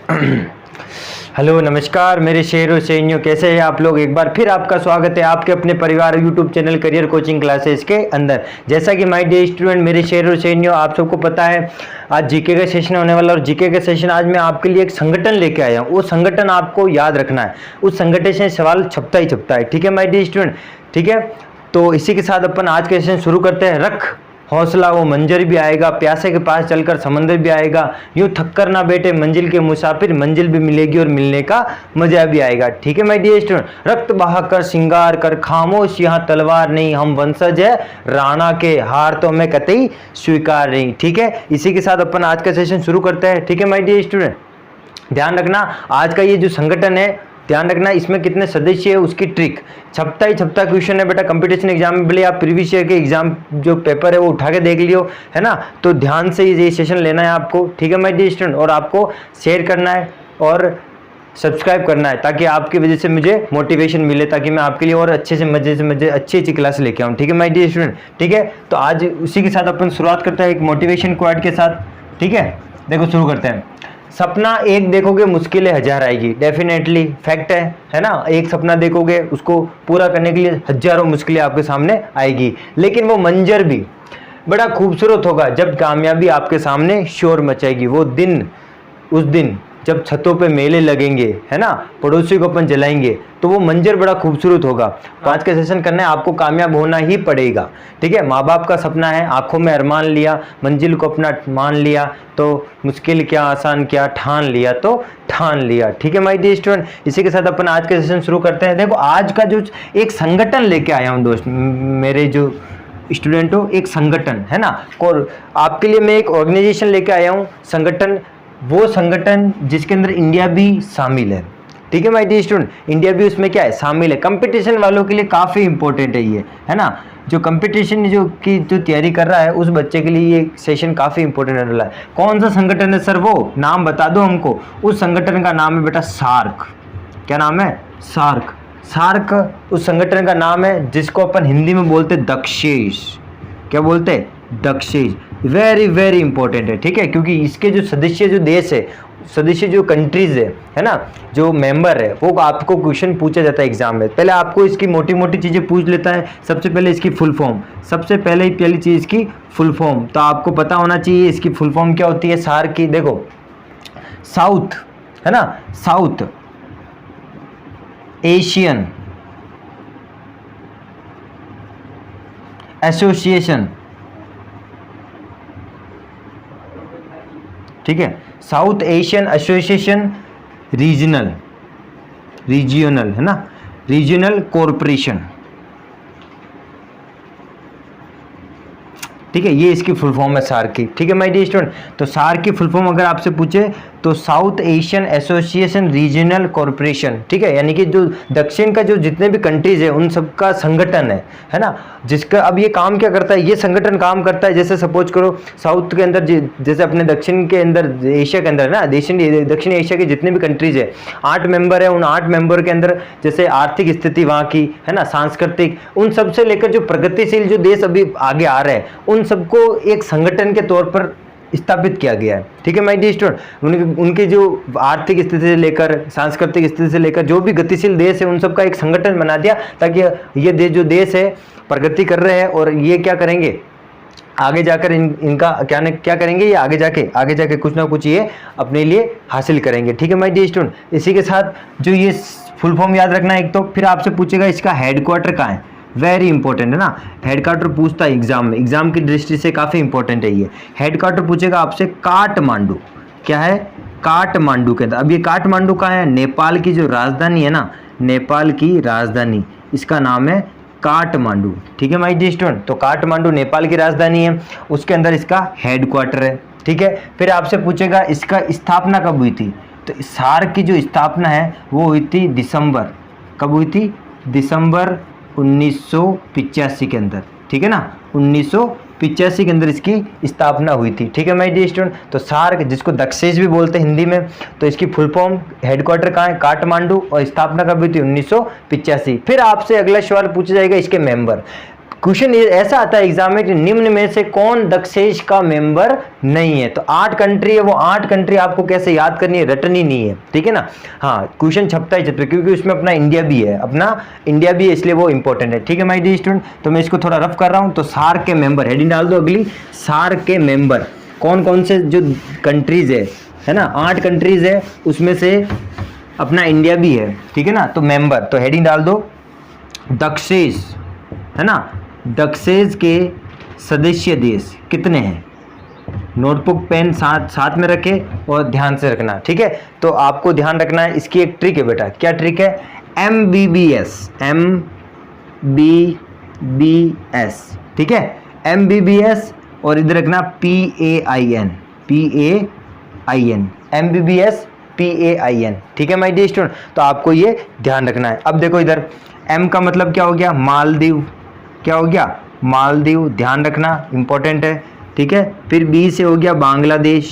Hello नमस्कार मेरे शेरों शेनियों, कैसे हैं आप लोग। एक बार फिर आपका स्वागत है आपके अपने परिवार YouTube channel career coaching classes के अंदर। जैसा कि माय डियर स्टूडेंट, मेरे शेरों शेनियों, आप सबको पता है आज जीके का सेशन होने वाला, और जीके का सेशन आज मैं आपके लिए एक संगठन लेके आया हूँ। वो संगठन आपको याद रखना है, उस संगठन से सवाल छपता ही छपता है। ठीक है माय डियर स्टूडेंट, ठीक है। तो इसी के साथ अपन आज का सेशन शुरू करते हैं। रख हौसला वो मंजर भी आएगा, प्यासे के पास चलकर समंदर भी आएगा, यूं थक कर ना बैठे मंजिल के मुसाफिर, मंजिल भी मिलेगी और मिलने का मजा भी आएगा। ठीक है माय डियर स्टूडेंट। रक्त बहा कर श्रृंगार कर, खामोश यहाँ तलवार नहीं, हम वंशज है राणा के, हार तो मैं कतई स्वीकार नहीं। ठीक है, इसी के साथ अपन आज का सेशन शुरू करते हैं। ठीक है माय डियर स्टूडेंट, ध्यान रखना आज का ये जो संगठन है, ध्यान रखना इसमें कितने सदस्य है उसकी ट्रिक। छपता ही छपता क्वेश्चन है बेटा, कंपटीशन एग्जाम में भले आप प्रीवियस ईयर के एग्जाम जो पेपर है वो उठा के देख लियो, है ना। तो ध्यान से ये सेशन लेना है आपको। ठीक है माय डियर स्टूडेंट, और आपको शेयर करना है और सब्सक्राइब करना है, ताकि आपकी वजह से मुझे मोटिवेशन मिले, ताकि मैं आपके लिए और अच्छे से मजे अच्छी अच्छी क्लास लेके आऊँ। ठीक है माय डियर स्टूडेंट, ठीक है। तो आज उसी के साथ अपन शुरुआत करते हैं एक मोटिवेशन क्वाड के साथ। ठीक है, देखो शुरू करते हैं। सपना एक देखोगे मुश्किलें हजार आएगी, डेफिनेटली फैक्ट है ना। एक सपना देखोगे उसको पूरा करने के लिए हजारों मुश्किलें आपके सामने आएगी, लेकिन वो मंजर भी बड़ा खूबसूरत होगा जब कामयाबी आपके सामने शोर मचाएगी। वो दिन, उस दिन जब छतों पे मेले लगेंगे, है ना, पड़ोसी को अपन जलाएंगे, तो वो मंजर बड़ा खूबसूरत होगा। तो आज का सेशन करना है, आपको कामयाब होना ही पड़ेगा। ठीक है, माँ बाप का सपना है, आंखों में अरमान लिया, मंजिल को अपना मान लिया, तो मुश्किल क्या आसान क्या, ठान लिया तो ठान लिया। ठीक है माय डियर स्टूडेंट, इसी के साथ अपन आज का सेशन शुरू करते हैं। देखो आज का जो एक संगठन लेके आया हूँ दोस्त, मेरे जो स्टूडेंट हो, एक संगठन है ना, और आपके लिए मैं एक ऑर्गेनाइजेशन लेके आया हूँ, संगठन, वो संगठन जिसके अंदर इंडिया भी शामिल है। ठीक है माय डियर स्टूडेंट, इंडिया भी उसमें क्या है, शामिल है। कंपटीशन वालों के लिए काफ़ी इंपॉर्टेंट है ये, है ना। जो कंपटीशन जो तैयारी कर रहा है उस बच्चे के लिए ये सेशन काफ़ी इंपॉर्टेंट रहने वाला है। कौन सा संगठन है सर, वो नाम बता दो हमको। उस संगठन का नाम है बेटा सार्क। क्या नाम है, सार्क। सार्क उस संगठन का नाम है जिसको अपन हिंदी में बोलते दक्षेश। क्या बोलते हैं, दक्षेश। वेरी वेरी इंपॉर्टेंट है, ठीक है, क्योंकि इसके जो सदस्य जो देश है, सदस्य जो कंट्रीज है ना, जो मेंबर है, वो आपको क्वेश्चन पूछा जाता है एग्जाम में। पहले आपको इसकी मोटी मोटी चीज़ें पूछ लेता है। सबसे पहले इसकी फुल फॉर्म, सबसे पहले पहली चीज़ इसकी फुल फॉर्म, तो आपको पता होना चाहिए इसकी फुल फॉर्म क्या होती है सार्क की। देखो साउथ, है ना, साउथ एशियन एसोसिएशन। ठीक है, साउथ एशियन एसोसिएशन रीजनल, है ना, रीजनल कॉरपोरेशन। ठीक है, ये इसकी फुल फॉर्म है सार्क की। ठीक है माय डियर स्टूडेंट, तो सार्क की फुल फॉर्म अगर आपसे पूछे तो south Asian association regional corporation. ठीक है, यानी कि जो दक्षिण का जो जितने भी कंट्रीज है उन सबका संगठन है ना, जिसका अब ये काम क्या करता है, ये संगठन काम करता है। जैसे सपोज करो साउथ के अंदर, जैसे अपने दक्षिण के अंदर, एशिया के अंदर ना, दक्षिण एशिया के जितने भी कंट्रीज है 8 मेंबर है, उन 8 मेंबर के अंदर जैसे आर्थिक स्थिति वहाँ की, है ना, सांस्कृतिक, उन सब से लेकर जो प्रगतिशील जो देश अभी आगे आ रहे हैं, उन सबको एक संगठन के तौर पर स्थापित किया गया है। ठीक है माय डियर स्टूडेंट, उनके जो आर्थिक स्थिति से लेकर सांस्कृतिक स्थिति से लेकर जो भी गतिशील देश है उन सबका एक संगठन बना दिया, ताकि ये जो देश है प्रगति कर रहे हैं, और ये क्या करेंगे आगे जाकर इनका क्या करेंगे, ये आगे जाके कुछ ना कुछ ये अपने लिए हासिल करेंगे। ठीक है माय डियर स्टूडेंट, इसी के साथ जो ये फुल फॉर्म याद रखना है। एक तो फिर आपसे पूछेगा इसका हेडक्वार्टर कहाँ है, वेरी इंपॉर्टेंट है ना, हेडक्वार्टर पूछता है एग्जाम में, एग्जाम की दृष्टि से काफ़ी इंपॉर्टेंट है ये। हेडक्वार्टर पूछेगा आपसे काठमांडू, क्या है, काठमांडू के अंदर। अब ये काठमांडू कहाँ है, नेपाल की जो राजधानी है ना, नेपाल की राजधानी, इसका नाम है काठमांडू। ठीक है माय डियर स्टूडेंट, तो काठमांडू नेपाल की राजधानी है, उसके अंदर इसका हेडक्वार्टर है। ठीक है, फिर आपसे पूछेगा इसका स्थापना कब हुई थी, तो सार्क की जो स्थापना है वो हुई थी दिसंबर, कब हुई थी, दिसंबर 1985 के अंदर। ठीक है ना, 1985 के अंदर इसकी स्थापना हुई थी। ठीक है माय डियर स्टूडेंट, तो सार्क जिसको दक्षेश भी बोलते हैं हिंदी में, तो इसकी फुल फॉर्म, हेडक्वार्टर कहाँ है, काठमांडू, और स्थापना कब हुई थी 1985। फिर आपसे अगला सवाल पूछा जाएगा इसके मेंबर, क्वेश्चन ऐसा आता है एग्जाम में कि निम्न में से कौन दक्षेश का मेंबर नहीं है। तो 8 कंट्री है, वो 8 कंट्री आपको कैसे याद करनी है, रटनी नहीं है, ठीक है ना। हाँ, क्वेश्चन छपता ही छपता, क्योंकि उसमें अपना इंडिया भी है, इसलिए वो इंपॉर्टेंट है, ठीक है माय डियर स्टूडेंट। तो मैं इसको थोड़ा रफ कर रहा हूँ। तो सार्क के मेंबर, हेडिंग डाल दो अगली, सार्क के मेंबर कौन कौन से जो कंट्रीज है ना, 8 कंट्रीज है, उसमें से अपना इंडिया भी है, ठीक है ना। तो मेंबर, तो हेडिंग डाल दो दक्षेश, है ना। दक्षेश के सदस्य देश कितने हैं, नोटबुक पेन साथ में रखे और ध्यान से रखना, ठीक है। तो आपको ध्यान रखना है, इसकी एक ट्रिक है बेटा। क्या ट्रिक है, MBBS, MBBS, ठीक है, MBBS, और इधर रखना PAIN, MBBS PAIN, ठीक है माय डियर स्टूडेंट। तो आपको ये ध्यान रखना है। अब देखो इधर M का मतलब क्या हो गया, मालदीव, क्या हो गया, मालदीव, ध्यान रखना, इंपॉर्टेंट है, ठीक है। फिर B से हो गया बांग्लादेश,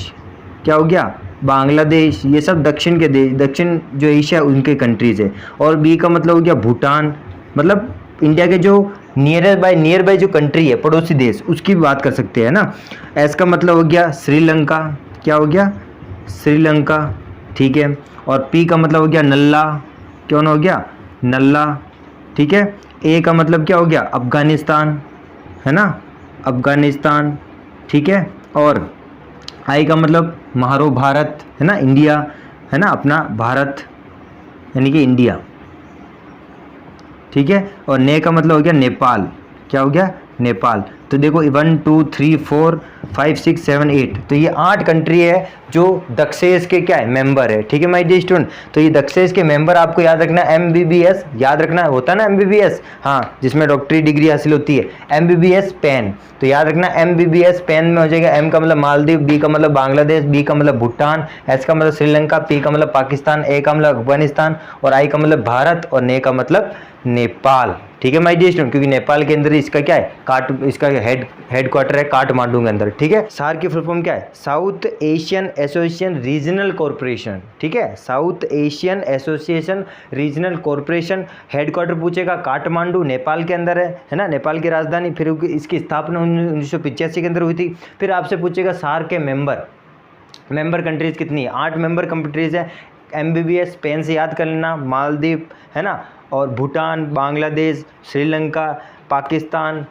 क्या हो गया, बांग्लादेश, ये सब दक्षिण के देश, दक्षिण जो एशिया उनके कंट्रीज है। और B का मतलब हो गया भूटान, मतलब इंडिया के जो नियर बाय जो कंट्री है, पड़ोसी देश, उसकी बात कर सकते हैं ना। S का मतलब हो गया श्रीलंका, क्या हो गया, श्रीलंका, ठीक है। और P का मतलब हो गया नल्ला, कौन हो गया, नल्ला, ठीक है। A का मतलब क्या हो गया, अफगानिस्तान, है ना, अफगानिस्तान, ठीक है। और I का मतलब महारो भारत, है ना, इंडिया, है ना, अपना भारत यानी कि इंडिया, ठीक है। और ने का मतलब हो गया नेपाल, क्या हो गया, नेपाल। तो देखो 1 2 3 4 5 6 7 8, तो ये 8 कंट्री है जो दक्षेश के क्या है, मेंबर है, ठीक है माय डियर स्टूडेंट। तो ये दक्षेश के मेंबर आपको याद रखना है, MBBS याद रखना होता है ना, MBBS, हाँ, जिसमें डॉक्टरी डिग्री हासिल होती है, MBBS पेन, तो याद रखना MBBS पेन में हो जाएगा M का मतलब मालदीव, B का मतलब बांग्लादेश, B का मतलब भूटान, S का मतलब श्रीलंका, P का मतलब पाकिस्तान, A का मतलब अफगानिस्तान, और I का मतलब भारत, और ने का मतलब नेपाल, ठीक है माय डियर स्टूडेंट। क्योंकि नेपाल के अंदर इसका क्या है, इसका हेडक्वार्टर है काठमांडू के अंदर, ठीक है। सार्क की फुल फॉर्म क्या है, south Asian association regional corporation, ठीक है, south Asian association regional corporation. Headquarter पूछेगा काठमांडू, नेपाल के अंदर है ना, नेपाल की राजधानी। फिर इसकी स्थापना 1985 के अंदर हुई थी। फिर आपसे पूछेगा सार्क के मेंबर कंट्रीज कितनी है, 8 मेंबर कंट्रीज है। MBBS पेन से याद कर लेना, मालदीव, है ना, और भूटान, बांग्लादेश, श्रीलंका, पाकिस्तान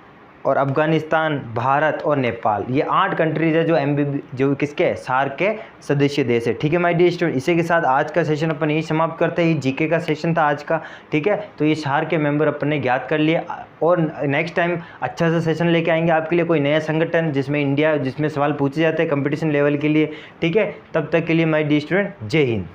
और अफगानिस्तान, भारत और नेपाल, ये 8 कंट्रीज है जो किसके, सार्क के सदस्य देश है, ठीक है माय डियर स्टूडेंट। इसी के साथ आज का सेशन अपन यही समाप्त करते हैं। जीके का सेशन था आज का, ठीक है। तो ये सार्क के मेंबर अपन ने ज्ञात कर लिए, और नेक्स्ट टाइम अच्छा सा सेशन लेके आएंगे आपके लिए, कोई नया संगठन जिसमें सवाल पूछे जाते हैं कंपटीशन लेवल के लिए, ठीक है। तब तक के लिए माय डियर स्टूडेंट, जय हिंद।